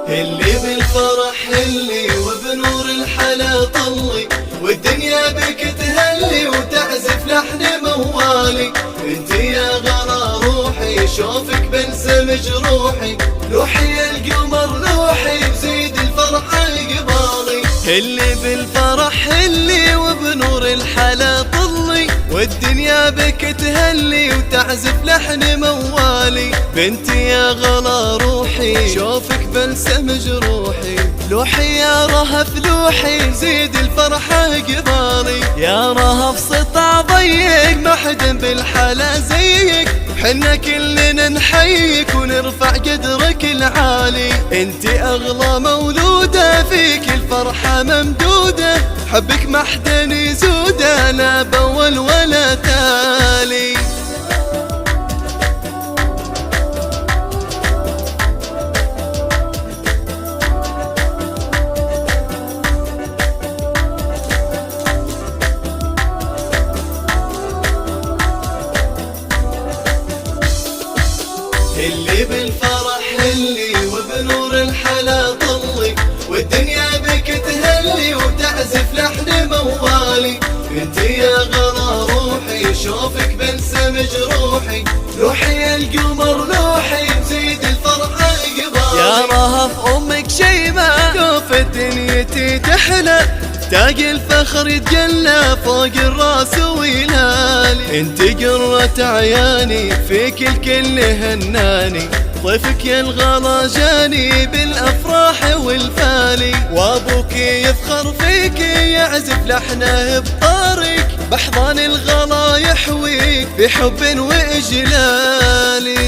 اللي بالفرح اللي وبنور الحلا طلي، والدنيا بك تهلي وتعزف لحن موالي. انت يا غلا روحي شوفك بنسم جروحي، لوحي القمر لوحي وزيد الفرحة قبالي. اللي بالفرح اللي وبنور الحلا طلي، والدنيا بك تهلي وتعزف لحن موالي. بنتي يا غلا روحي شوفك بلسم جروحي، لوحي يا رهف لوحي زيد الفرحة قبالي. يا رهف سطع ضيق ما حد بالحلا زيك، حنا كلنا نحييك ونرفع قدرك العالي. انت اغلى مولودة فيك الفرحة ممدودة، حبك ما حدا يزوده لا بول ولا تالي. اللي بالفرح اللي وبنور الحلا طلي، والدنيا بك تهلي وتعزف لحن موالي. انت يا غلا روحي شوفك بنسم جروحي، لوحي القمر لوحي زيد الفرحة قبالي. يا رهف امك شيمة شوف دنيتي تحلى، تاج الفخر يتجلى فوق الراس ويلالي. انت قرة عياني فيك الكل هناني، ضيفك يا الغلا جاني بالافراح والفالي. وابوك يفخر فيك يعزف لحنه بطارك، باحضان الغلا يحويك بحب واجلالي.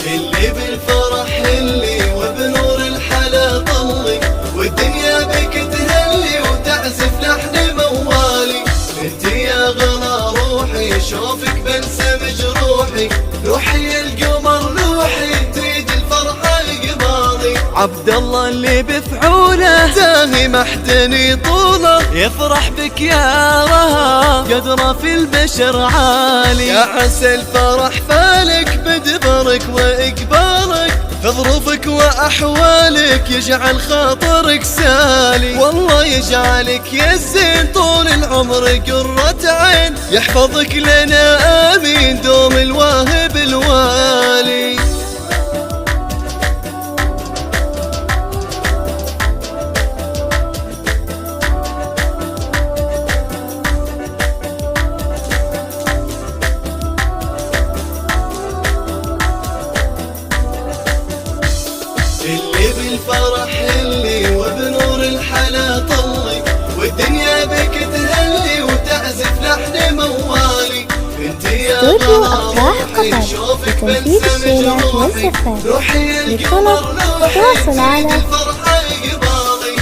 اللي بالفرح اللي وبنور الحلا طلي، والدنيا بك تهلي وتعزف لحن موالي. انت يا غلا روحي شوفك بنسم جروحي، لوحي القمر لوحي تزيد الفرحة قبالي. عبد الله اللي بفعوله زاهي ما حدا يطوله، يفرح بك يا رهف قدره في البشر عالي. يا عسى الفرح فالك بدبرك واقبالك، في ظروفك واحوالك يجعل خاطرك سالي. والله يجعلك يا الزين طول العمر قرة عين، يحفظك لنا امين دوم الواهب الوالي. اللي بالفرح اللي وبنور الحلا طلي، والدنيا بك تهلي وتعزف لحن موالي. انت يا غلا روحي شوفك بنسم جروحي، لوحي القمر لوحي زيد الفرحة قبالي.